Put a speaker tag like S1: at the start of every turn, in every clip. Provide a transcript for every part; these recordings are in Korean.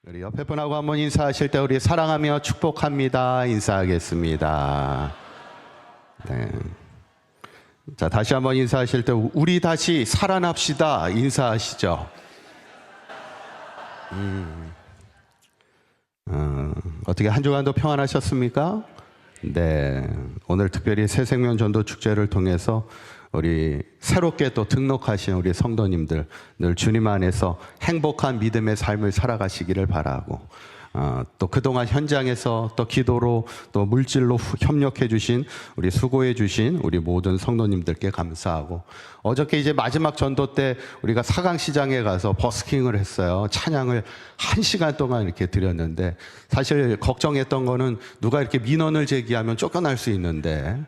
S1: 우리 옆에 분하고 한번 인사하실 때 우리 사랑하며 축복합니다 인사하겠습니다. 네. 자, 다시 한번 인사하실 때 우리 다시 살아납시다 인사하시죠. 어떻게 한 주간도 평안하셨습니까? 네, 오늘 특별히 새생명 전도 축제를 통해서 우리 새롭게 또 등록하신 우리 성도님들 늘 주님 안에서 행복한 믿음의 삶을 살아가시기를 바라고, 또 그동안 현장에서 또 기도로 또 물질로 협력해 주신 우리 수고해 주신 우리 모든 성도님들께 감사하고, 어저께 이제 마지막 전도 때 우리가 사강시장에 가서 버스킹을 했어요. 찬양을 1시간 동안 이렇게 드렸는데, 사실 걱정했던 거는 누가 이렇게 민원을 제기하면 쫓겨날 수 있는데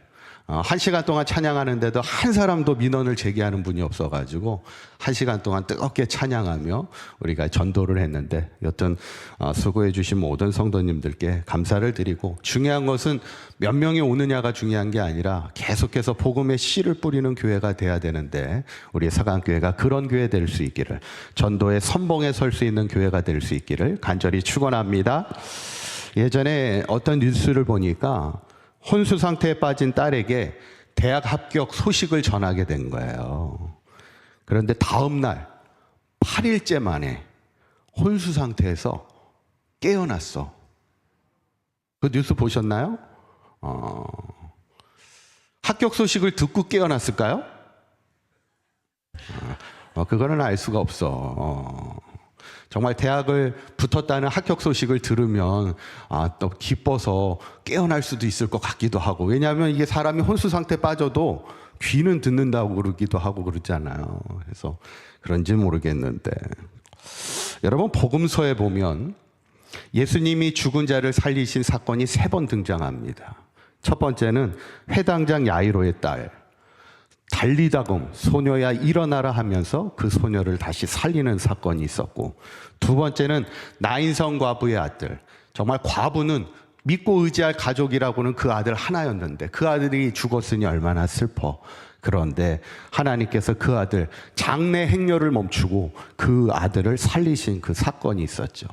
S1: 1시간 동안 찬양하는데도 한 사람도 민원을 제기하는 분이 없어가지고 1시간 동안 뜨겁게 찬양하며 우리가 전도를 했는데, 여튼 수고해 주신 모든 성도님들께 감사를 드리고, 중요한 것은 몇 명이 오느냐가 중요한 게 아니라 계속해서 복음의 씨를 뿌리는 교회가 돼야 되는데, 우리 사강교회가 그런 교회 될 수 있기를, 전도의 선봉에 설 수 있는 교회가 될 수 있기를 간절히 축원합니다. 예전에 어떤 뉴스를 보니까 혼수 상태에 빠진 딸에게 대학 합격 소식을 전하게 된 거예요. 그런데 다음 날 8일째 만에 혼수 상태에서 깨어났어. 그 뉴스 보셨나요? 합격 소식을 듣고 깨어났을까요? 그거는 알 수가 없어. 정말 대학을 붙었다는 합격 소식을 들으면 또 기뻐서 깨어날 수도 있을 것 같기도 하고, 왜냐하면 이게 사람이 혼수 상태에 빠져도 귀는 듣는다고 그러기도 하고 그러잖아요. 그래서 그런지 모르겠는데, 여러분, 복음서에 보면 예수님이 죽은 자를 살리신 사건이 3번 등장합니다. 첫 번째는 회당장 야이로의 딸, 달리다금 소녀야 일어나라 하면서 그 소녀를 다시 살리는 사건이 있었고, 두 번째는 나인성 과부의 아들, 정말 과부는 믿고 의지할 가족이라고는 그 아들 하나였는데 그 아들이 죽었으니 얼마나 슬퍼. 그런데 하나님께서 그 아들 장래 행렬을 멈추고 그 아들을 살리신 그 사건이 있었죠.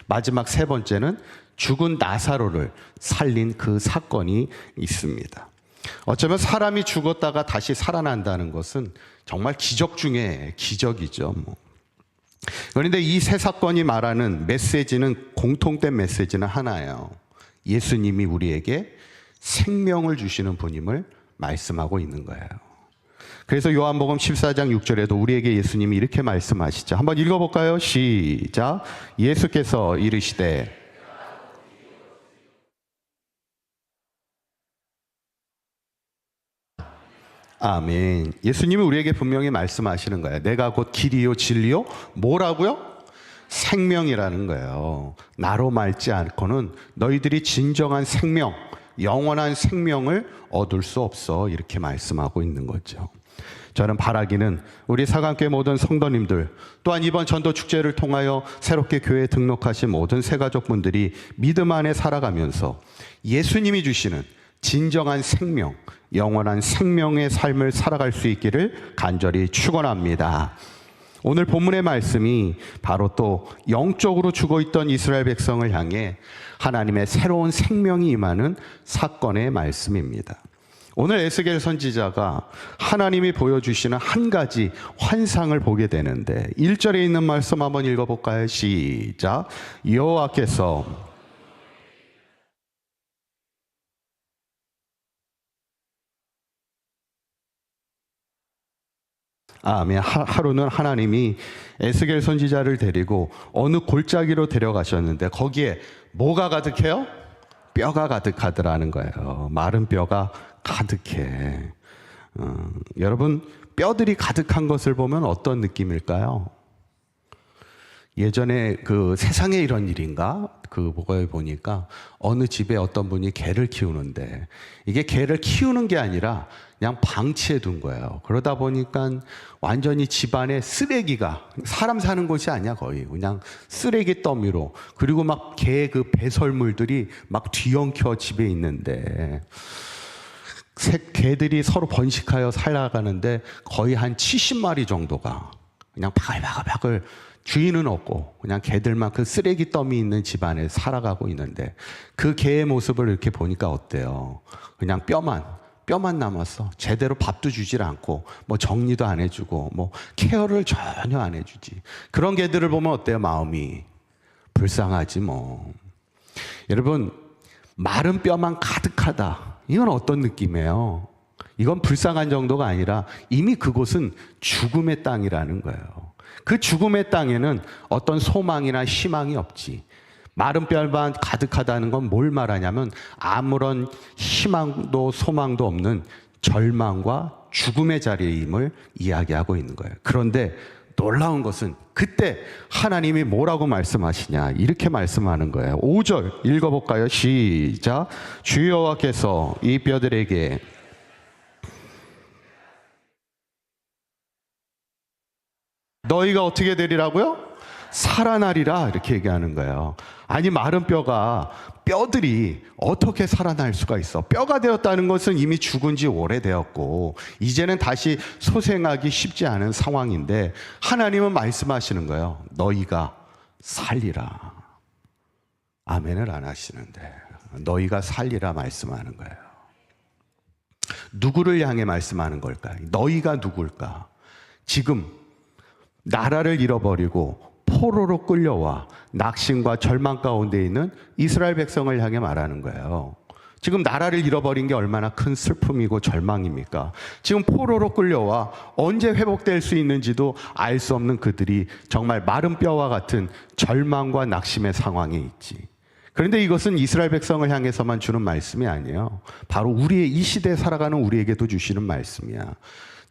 S1: 마지막 3번째는 죽은 나사로를 살린 그 사건이 있습니다. 어쩌면 사람이 죽었다가 다시 살아난다는 것은 정말 기적 중에 기적이죠. 그런데 이 세 사건이 말하는 메시지는, 공통된 메시지는 하나예요. 예수님이 우리에게 생명을 주시는 분임을 말씀하고 있는 거예요. 그래서 요한복음 14장 6절에도 우리에게 예수님이 이렇게 말씀하시죠. 한번 읽어볼까요? 시작. 예수께서 이르시되, 아멘. 예수님이 우리에게 분명히 말씀하시는 거예요. 내가 곧 길이요 진리요 뭐라고요? 생명이라는 거예요. 나로 말지 않고는 너희들이 진정한 생명, 영원한 생명을 얻을 수 없어, 이렇게 말씀하고 있는 거죠. 저는 바라기는 우리 사강교회 모든 성도님들, 또한 이번 전도 축제를 통하여 새롭게 교회에 등록하신 모든 새가족분들이 믿음 안에 살아가면서 예수님이 주시는 진정한 생명, 영원한 생명의 삶을 살아갈 수 있기를 간절히 축원합니다. 오늘 본문의 말씀이 바로 또 영적으로 죽어있던 이스라엘 백성을 향해 하나님의 새로운 생명이 임하는 사건의 말씀입니다. 오늘 에스겔 선지자가 하나님이 보여주시는 한 가지 환상을 보게 되는데, 1절에 있는 말씀 한번 읽어볼까요? 시작. 여호와께서 하루는 하나님이 에스겔 선지자를 데리고 어느 골짜기로 데려가셨는데 거기에 뭐가 가득해요? 뼈가 가득하더라는 거예요. 마른 뼈가 가득해. 여러분, 뼈들이 가득한 것을 보면 어떤 느낌일까요? 예전에 그 세상에 이런 일인가? 그 보고에 보니까 어느 집에 어떤 분이 개를 키우는데, 이게 개를 키우는 게 아니라 그냥 방치해 둔 거예요. 그러다 보니까 완전히 집안에 쓰레기가, 사람 사는 곳이 아니야 거의, 그냥 쓰레기 더미로, 그리고 막 개 그 배설물들이 막 뒤엉켜 집에 있는데, 개들이 서로 번식하여 살아가는데 거의 한 70마리 정도가 그냥 바글바글 주인은 없고 그냥 개들만 그 쓰레기 더미 있는 집안에 살아가고 있는데 그 개의 모습을 이렇게 보니까 어때요? 그냥 뼈만 남았어. 제대로 밥도 주질 않고 뭐 정리도 안 해주고 뭐 케어를 전혀 안 해주지. 그런 개들을 보면 어때요? 마음이 불쌍하지 뭐. 여러분, 마른 뼈만 가득하다. 이건 어떤 느낌이에요? 이건 불쌍한 정도가 아니라 이미 그곳은 죽음의 땅이라는 거예요. 그 죽음의 땅에는 어떤 소망이나 희망이 없지. 마른 뼈만 가득하다는 건 뭘 말하냐면 아무런 희망도 소망도 없는 절망과 죽음의 자리임을 이야기하고 있는 거예요. 그런데 놀라운 것은 그때 하나님이 뭐라고 말씀하시냐, 이렇게 말씀하는 거예요. 5절 읽어볼까요? 시작. 주 여호와께서 이 뼈들에게 너희가 어떻게 되리라고요? 살아나리라, 이렇게 얘기하는 거예요. 아니, 마른 뼈들이 어떻게 살아날 수가 있어? 뼈가 되었다는 것은 이미 죽은 지 오래되었고 이제는 다시 소생하기 쉽지 않은 상황인데 하나님은 말씀하시는 거예요. 너희가 살리라. 아멘을 안 하시는데 너희가 살리라 말씀하는 거예요. 누구를 향해 말씀하는 걸까요? 너희가 누굴까? 지금 나라를 잃어버리고 포로로 끌려와 낙심과 절망 가운데 있는 이스라엘 백성을 향해 말하는 거예요. 지금 나라를 잃어버린 게 얼마나 큰 슬픔이고 절망입니까? 지금 포로로 끌려와 언제 회복될 수 있는지도 알 수 없는 그들이 정말 마른 뼈와 같은 절망과 낙심의 상황에 있지. 그런데 이것은 이스라엘 백성을 향해서만 주는 말씀이 아니에요. 바로 우리의 이 시대에 살아가는 우리에게도 주시는 말씀이야.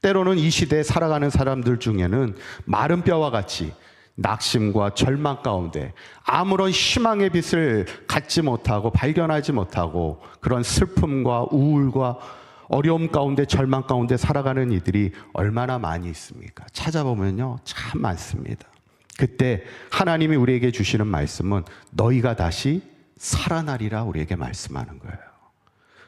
S1: 때로는 이 시대에 살아가는 사람들 중에는 마른 뼈와 같이 낙심과 절망 가운데 아무런 희망의 빛을 갖지 못하고 발견하지 못하고 그런 슬픔과 우울과 어려움 가운데 절망 가운데 살아가는 이들이 얼마나 많이 있습니까? 찾아보면요, 참 많습니다. 그때 하나님이 우리에게 주시는 말씀은 너희가 다시 살아나리라 우리에게 말씀하는 거예요.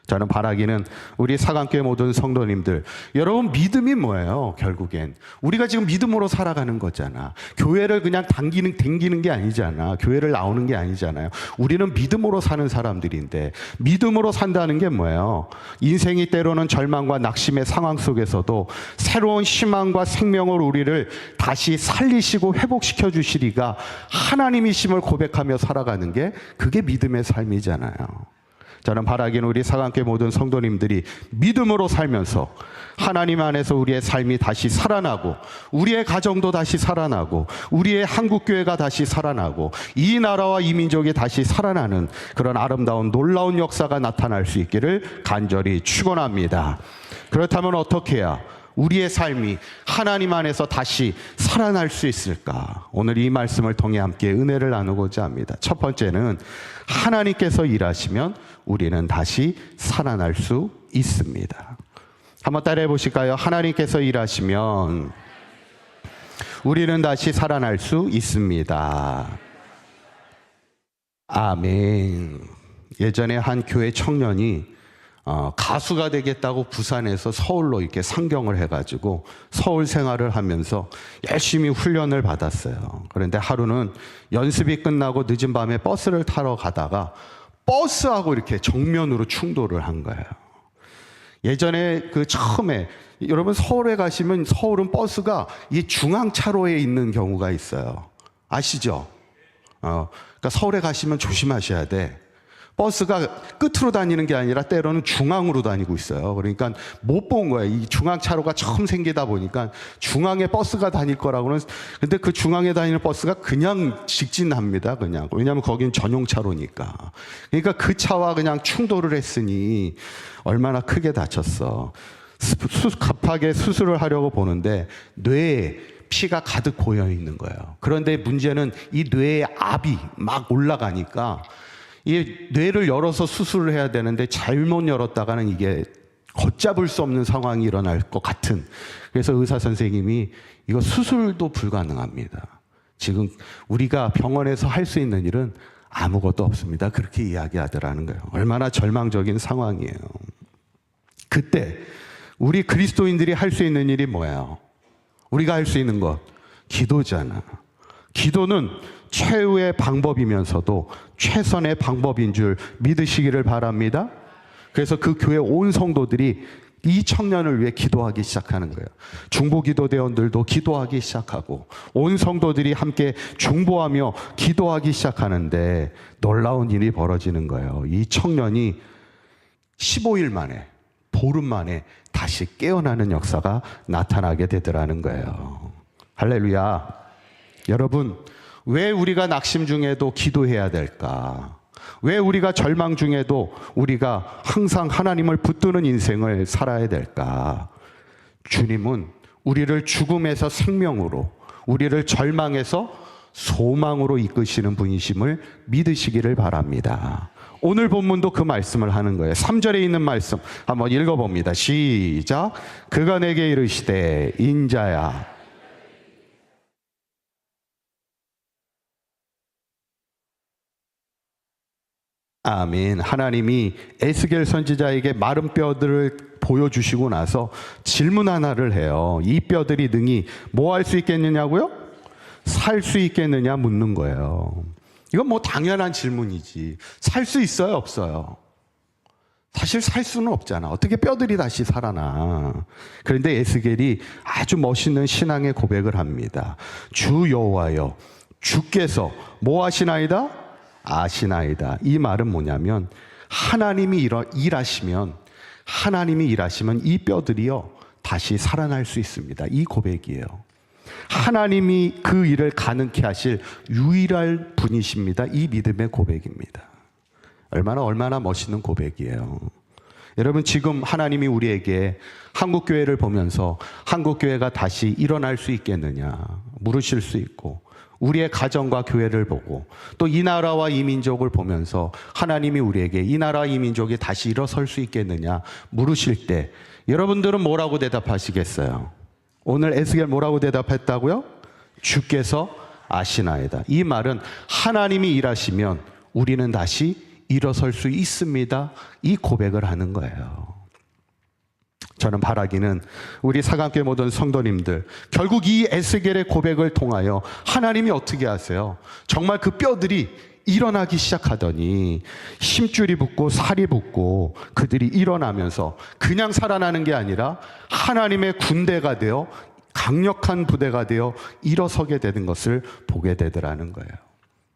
S1: 저는 바라기는 우리 사강교회 모든 성도님들, 여러분 믿음이 뭐예요? 결국엔 우리가 지금 믿음으로 살아가는 거잖아. 교회를 그냥 댕기는 게 아니잖아. 교회를 나오는 게 아니잖아요. 우리는 믿음으로 사는 사람들인데 믿음으로 산다는 게 뭐예요? 인생이 때로는 절망과 낙심의 상황 속에서도 새로운 희망과 생명으로 우리를 다시 살리시고 회복시켜 주시리가 하나님이심을 고백하며 살아가는 게 그게 믿음의 삶이잖아요. 저는 바라기는 우리 사강교회 모든 성도님들이 믿음으로 살면서 하나님 안에서 우리의 삶이 다시 살아나고 우리의 가정도 다시 살아나고 우리의 한국교회가 다시 살아나고 이 나라와 이 민족이 다시 살아나는 그런 아름다운 놀라운 역사가 나타날 수 있기를 간절히 축원합니다. 그렇다면 어떻게 해야 우리의 삶이 하나님 안에서 다시 살아날 수 있을까? 오늘 이 말씀을 통해 함께 은혜를 나누고자 합니다. 첫 번째는 하나님께서 일하시면 우리는 다시 살아날 수 있습니다. 한번 따라해 보실까요? 하나님께서 일하시면 우리는 다시 살아날 수 있습니다. 아멘. 예전에 한 교회 청년이 가수가 되겠다고 부산에서 서울로 이렇게 상경을 해가지고 서울 생활을 하면서 열심히 훈련을 받았어요. 그런데 하루는 연습이 끝나고 늦은 밤에 버스를 타러 가다가 버스하고 이렇게 정면으로 충돌을 한 거예요. 예전에 그 처음에 여러분 서울에 가시면 서울은 버스가 이 중앙차로에 있는 경우가 있어요. 아시죠? 그러니까 서울에 가시면 조심하셔야 돼. 버스가 끝으로 다니는 게 아니라 때로는 중앙으로 다니고 있어요. 그러니까 못 본 거예요. 이 중앙차로가 처음 생기다 보니까 중앙에 버스가 다닐 거라고는. 근데 그 중앙에 다니는 버스가 그냥 직진합니다. 그냥. 왜냐하면 거긴 전용차로니까. 그러니까 그 차와 그냥 충돌을 했으니 얼마나 크게 다쳤어. 급하게 수술을 하려고 보는데 뇌에 피가 가득 고여 있는 거예요. 그런데 문제는 이 뇌의 압이 막 올라가니까 이 뇌를 열어서 수술을 해야 되는데 잘못 열었다가는 이게 걷잡을 수 없는 상황이 일어날 것 같은. 그래서 의사 선생님이 이거 수술도 불가능합니다. 지금 우리가 병원에서 할 수 있는 일은 아무것도 없습니다. 그렇게 이야기하더라는 거예요. 얼마나 절망적인 상황이에요. 그때 우리 그리스도인들이 할 수 있는 일이 뭐예요? 우리가 할 수 있는 것, 기도잖아. 기도는 최후의 방법이면서도 최선의 방법인 줄 믿으시기를 바랍니다. 그래서 그 교회 온 성도들이 이 청년을 위해 기도하기 시작하는 거예요. 중보기도대원들도 기도하기 시작하고 온 성도들이 함께 중보하며 기도하기 시작하는데 놀라운 일이 벌어지는 거예요. 이 청년이 15일 만에, 보름 만에 다시 깨어나는 역사가 나타나게 되더라는 거예요. 할렐루야. 여러분, 왜 우리가 낙심 중에도 기도해야 될까? 왜 우리가 절망 중에도 우리가 항상 하나님을 붙드는 인생을 살아야 될까? 주님은 우리를 죽음에서 생명으로, 우리를 절망에서 소망으로 이끄시는 분이심을 믿으시기를 바랍니다. 오늘 본문도 그 말씀을 하는 거예요. 3절에 있는 말씀 한번 읽어봅니다. 시작. 그가 내게 이르시되 인자야. 아멘. 하나님이 에스겔 선지자에게 마른 뼈들을 보여주시고 나서 질문 하나를 해요. 이 뼈들이 능히 뭐 할 수 있겠느냐고요? 살 수 있겠느냐 묻는 거예요. 이건 뭐 당연한 질문이지. 살 수 있어요, 없어요? 사실 살 수는 없잖아. 어떻게 뼈들이 다시 살아나? 그런데 에스겔이 아주 멋있는 신앙의 고백을 합니다. 주 여호와여, 주께서 뭐 하시나이다? 아시나이다. 이 말은 뭐냐면 하나님이 일하시면 이 뼈들이요 다시 살아날 수 있습니다. 이 고백이에요. 하나님이 그 일을 가능케 하실 유일한 분이십니다. 이 믿음의 고백입니다. 얼마나 멋있는 고백이에요. 여러분, 지금 하나님이 우리에게 한국교회를 보면서 한국교회가 다시 일어날 수 있겠느냐 물으실 수 있고, 우리의 가정과 교회를 보고 또 이 나라와 이 민족을 보면서 하나님이 우리에게 이 나라와 이 민족이 다시 일어설 수 있겠느냐 물으실 때 여러분들은 뭐라고 대답하시겠어요? 오늘 에스겔 뭐라고 대답했다고요? 주께서 아시나이다. 이 말은 하나님이 일하시면 우리는 다시 일어설 수 있습니다. 이 고백을 하는 거예요. 저는 바라기는 우리 사강교회 모든 성도님들, 결국 이 에스겔의 고백을 통하여 하나님이 어떻게 하세요? 정말 그 뼈들이 일어나기 시작하더니 힘줄이 붙고 살이 붙고 그들이 일어나면서 그냥 살아나는 게 아니라 하나님의 군대가 되어 강력한 부대가 되어 일어서게 되는 것을 보게 되더라는 거예요.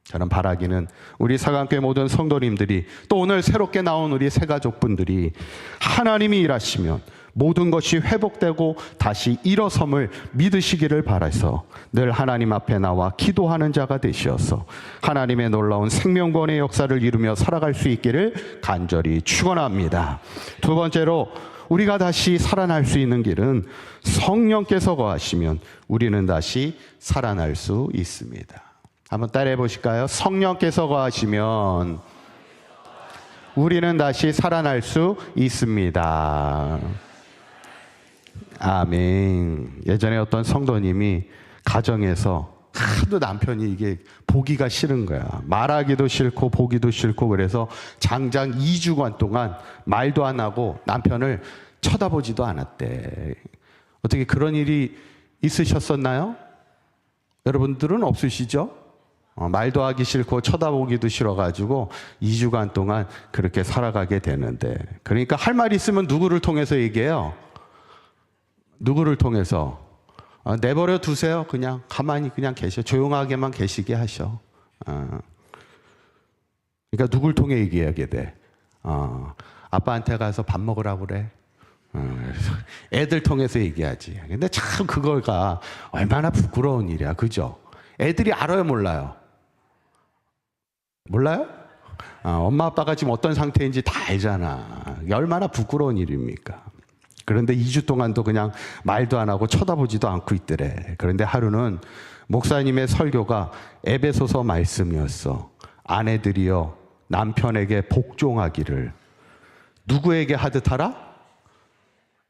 S1: 저는 바라기는 우리 사강교회 모든 성도님들이 또 오늘 새롭게 나온 우리 새가족분들이 하나님이 일하시면 모든 것이 회복되고 다시 일어섬을 믿으시기를 바라서 늘 하나님 앞에 나와 기도하는 자가 되시어서 하나님의 놀라운 생명권의 역사를 이루며 살아갈 수 있기를 간절히 축원합니다. 두 번째로 우리가 다시 살아날 수 있는 길은 성령께서 거하시면 우리는 다시 살아날 수 있습니다. 한번 따라해 보실까요? 성령께서 거하시면 우리는 다시 살아날 수 있습니다. 아멘. 예전에 어떤 성도님이 가정에서 하도 남편이 이게 보기가 싫은 거야. 말하기도 싫고 보기도 싫고 그래서 장장 2주간 동안 말도 안 하고 남편을 쳐다보지도 않았대. 어떻게 그런 일이 있으셨었나요? 여러분들은 없으시죠? 말도 하기 싫고 쳐다보기도 싫어가지고 2주간 동안 그렇게 살아가게 되는데, 그러니까 할 말 있으면 누구를 통해서 얘기해요? 누구를 통해서? 내버려 두세요. 그냥 가만히 그냥 계셔. 조용하게만 계시게 하셔. 그러니까 누굴 통해 얘기하게 돼? 아빠한테 가서 밥 먹으라고 그래. 애들 통해서 얘기하지. 근데 참 그거가 얼마나 부끄러운 일이야. 그죠? 애들이 알아요, 몰라요? 몰라요? 엄마 아빠가 지금 어떤 상태인지 다 알잖아. 얼마나 부끄러운 일입니까? 그런데 2주 동안도 그냥 말도 안 하고 쳐다보지도 않고 있더래. 그런데 하루는 목사님의 설교가 에베소서 말씀이었어. 아내들이여 남편에게 복종하기를. 누구에게 하듯 하라?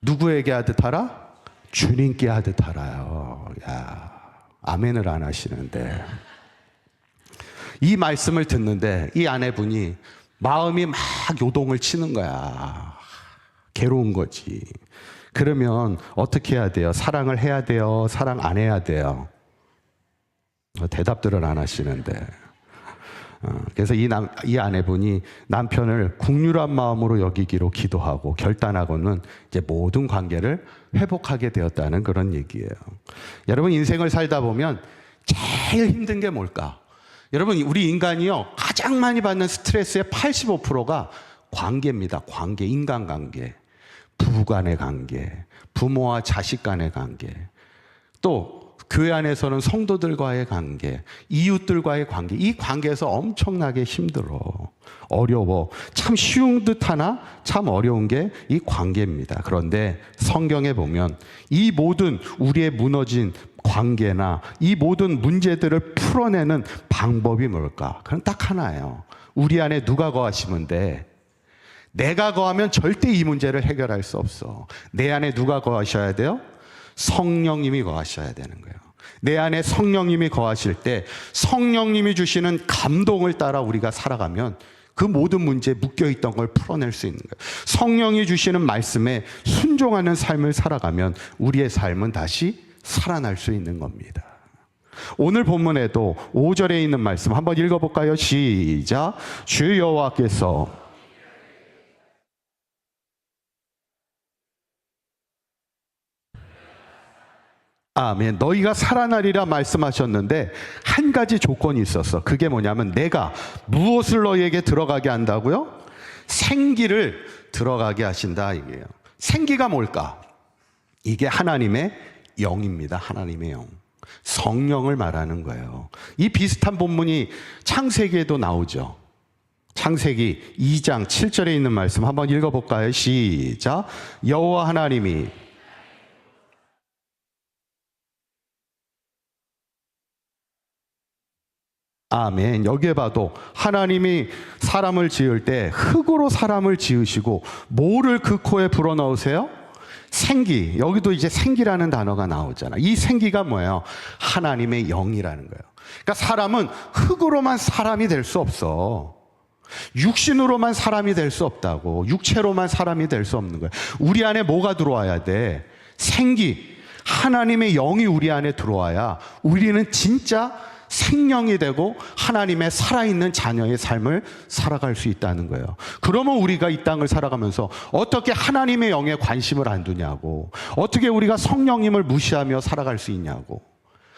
S1: 누구에게 하듯 하라? 주님께 하듯 하라요. 야, 아멘을 안 하시는데. 이 말씀을 듣는데 이 아내분이 마음이 막 요동을 치는 거야. 괴로운 거지. 그러면 어떻게 해야 돼요? 사랑을 해야 돼요? 사랑 안 해야 돼요? 대답들을 안 하시는데. 그래서 이 아내분이 남편을 국률한 마음으로 여기기로 기도하고 결단하고는 이제 모든 관계를 회복하게 되었다는 그런 얘기예요. 여러분, 인생을 살다 보면 제일 힘든 게 뭘까? 여러분, 우리 인간이요, 가장 많이 받는 스트레스의 85%가 관계입니다. 관계, 인간관계. 부부 간의 관계, 부모와 자식 간의 관계, 또 교회 안에서는 성도들과의 관계, 이웃들과의 관계, 이 관계에서 엄청나게 힘들어, 어려워. 참 쉬운 듯 하나 참 어려운 게 이 관계입니다. 그런데 성경에 보면 이 모든 우리의 무너진 관계나 이 모든 문제들을 풀어내는 방법이 뭘까? 그건 딱 하나예요. 우리 안에 누가 거하시면 돼? 내가 거하면 절대 이 문제를 해결할 수 없어. 내 안에 누가 거하셔야 돼요? 성령님이 거하셔야 되는 거예요. 내 안에 성령님이 거하실 때 성령님이 주시는 감동을 따라 우리가 살아가면 그 모든 문제에 묶여있던 걸 풀어낼 수 있는 거예요. 성령이 주시는 말씀에 순종하는 삶을 살아가면 우리의 삶은 다시 살아날 수 있는 겁니다. 오늘 본문에도 5절에 있는 말씀 한번 읽어볼까요? 시작. 주 여호와께서 아멘. 너희가 살아나리라 말씀하셨는데 한 가지 조건이 있었어. 그게 뭐냐면 내가 무엇을 너희에게 들어가게 한다고요? 생기를 들어가게 하신다 이게요. 생기가 뭘까? 이게 하나님의 영입니다. 하나님의 영. 성령을 말하는 거예요. 이 비슷한 본문이 창세기에도 나오죠. 창세기 2장 7절에 있는 말씀 한번 읽어볼까요? 시작. 여호와 하나님이 아멘. 여기에 봐도 하나님이 사람을 지을 때 흙으로 사람을 지으시고 뭐를 그 코에 불어넣으세요? 생기. 여기도 이제 생기라는 단어가 나오잖아. 이 생기가 뭐예요? 하나님의 영이라는 거예요. 그러니까 사람은 흙으로만 사람이 될 수 없어. 육신으로만 사람이 될 수 없다고. 육체로만 사람이 될 수 없는 거예요. 우리 안에 뭐가 들어와야 돼? 생기. 하나님의 영이 우리 안에 들어와야 우리는 진짜 생명이 되고 하나님의 살아있는 자녀의 삶을 살아갈 수 있다는 거예요. 그러면 우리가 이 땅을 살아가면서 어떻게 하나님의 영에 관심을 안 두냐고, 어떻게 우리가 성령님을 무시하며 살아갈 수 있냐고.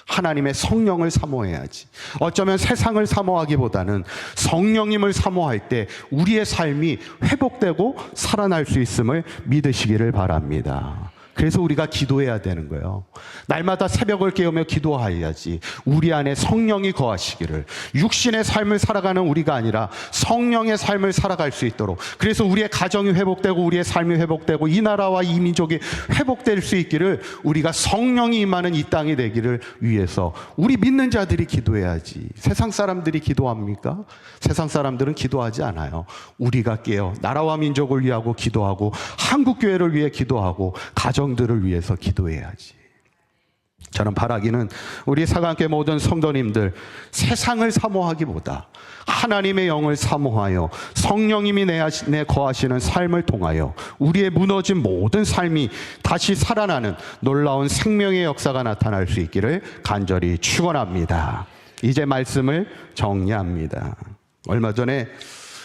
S1: 하나님의 성령을 사모해야지. 어쩌면 세상을 사모하기보다는 성령님을 사모할 때 우리의 삶이 회복되고 살아날 수 있음을 믿으시기를 바랍니다. 그래서 우리가 기도해야 되는 거예요. 날마다 새벽을 깨우며 기도해야지. 우리 안에 성령이 거하시기를, 육신의 삶을 살아가는 우리가 아니라 성령의 삶을 살아갈 수 있도록, 그래서 우리의 가정이 회복되고 우리의 삶이 회복되고 이 나라와 이 민족이 회복될 수 있기를, 우리가 성령이 임하는 이 땅이 되기를 위해서 우리 믿는 자들이 기도해야지. 세상 사람들이 기도합니까? 세상 사람들은 기도하지 않아요. 우리가 깨어 나라와 민족을 위하고 기도하고 한국교회를 위해 기도하고 가정들을 위해서 기도해야지. 저는 바라기는 우리 사강교회 모든 성도님들 세상을 사모하기보다 하나님의 영을 사모하여 성령님이 내 거하시는 삶을 통하여 우리의 무너진 모든 삶이 다시 살아나는 놀라운 생명의 역사가 나타날 수 있기를 간절히 축원합니다. 이제 말씀을 정리합니다. 얼마 전에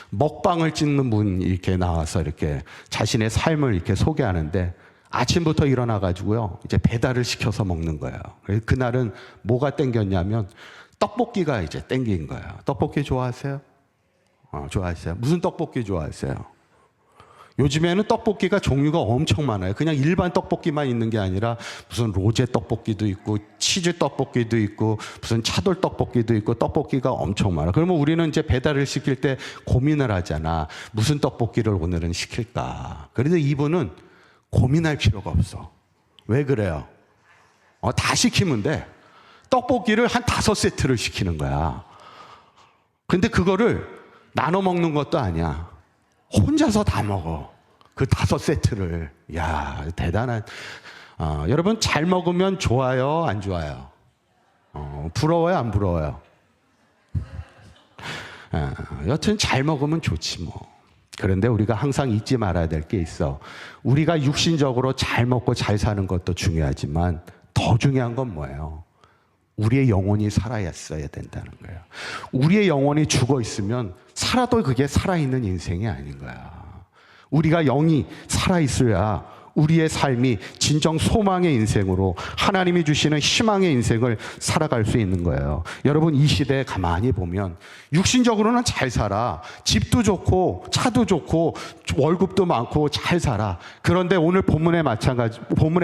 S1: 먹방을 찍는 분이 이렇게 나와서 이렇게 자신의 삶을 이렇게 소개하는데, 아침부터 일어나가지고요, 이제 배달을 시켜서 먹는 거예요. 그날은 뭐가 땡겼냐면 떡볶이가 이제 땡긴 거예요. 떡볶이 좋아하세요? 좋아하세요? 무슨 떡볶이 좋아하세요? 요즘에는 떡볶이가 종류가 엄청 많아요. 그냥 일반 떡볶이만 있는 게 아니라 무슨 로제 떡볶이도 있고 치즈 떡볶이도 있고 무슨 차돌 떡볶이도 있고 떡볶이가 엄청 많아. 그러면 우리는 이제 배달을 시킬 때 고민을 하잖아. 무슨 떡볶이를 오늘은 시킬까? 그래서 이분은 고민할 필요가 없어. 왜 그래요? 다 시키면 돼. 떡볶이를 한 5세트를 시키는 거야. 근데 그거를 나눠 먹는 것도 아니야. 혼자서 다 먹어. 그 5세트를. 야, 대단한. 여러분, 잘 먹으면 좋아요? 안 좋아요? 부러워요? 안 부러워요? 여튼 잘 먹으면 좋지 뭐. 그런데 우리가 항상 잊지 말아야 될 게 있어. 우리가 육신적으로 잘 먹고 잘 사는 것도 중요하지만 더 중요한 건 뭐예요? 우리의 영혼이 살아있어야 된다는 거예요. 우리의 영혼이 죽어 있으면 살아도 그게 살아있는 인생이 아닌 거야. 우리가 영이 살아있어야 우리의 삶이 진정 소망의 인생으로 하나님이 주시는 희망의 인생을 살아갈 수 있는 거예요. 여러분, 이 시대에 가만히 보면 육신적으로는 잘 살아. 집도 좋고 차도 좋고 월급도 많고 잘 살아. 그런데 오늘 본문의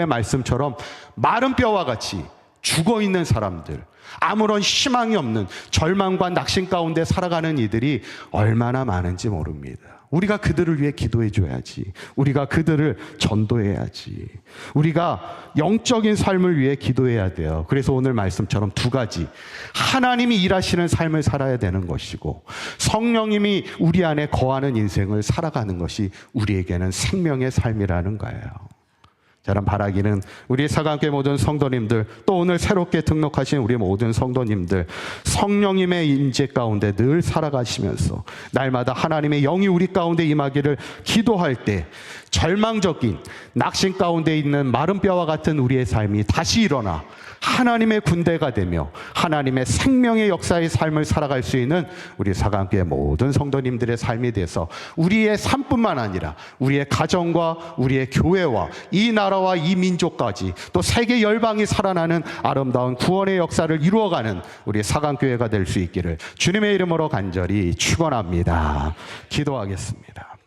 S1: 말씀처럼 마른 뼈와 같이 죽어 있는 사람들, 아무런 희망이 없는 절망과 낙심 가운데 살아가는 이들이 얼마나 많은지 모릅니다. 우리가 그들을 위해 기도해 줘야지. 우리가 그들을 전도해야지. 우리가 영적인 삶을 위해 기도해야 돼요. 그래서 오늘 말씀처럼 두 가지. 하나님이 일하시는 삶을 살아야 되는 것이고, 성령님이 우리 안에 거하는 인생을 살아가는 것이 우리에게는 생명의 삶이라는 거예요. 저는 바라기는 우리 사강교회 모든 성도님들, 또 오늘 새롭게 등록하신 우리 모든 성도님들, 성령님의 임재 가운데 늘 살아가시면서 날마다 하나님의 영이 우리 가운데 임하기를 기도할 때 절망적인 낙심 가운데 있는 마른 뼈와 같은 우리의 삶이 다시 일어나 하나님의 군대가 되며 하나님의 생명의 역사의 삶을 살아갈 수 있는 우리 사강교회 모든 성도님들의 삶이 돼서 우리의 삶뿐만 아니라 우리의 가정과 우리의 교회와 이 나라와 이 민족까지 또 세계 열방이 살아나는 아름다운 구원의 역사를 이루어가는 우리 사강교회가 될 수 있기를 주님의 이름으로 간절히 축원합니다. 기도하겠습니다.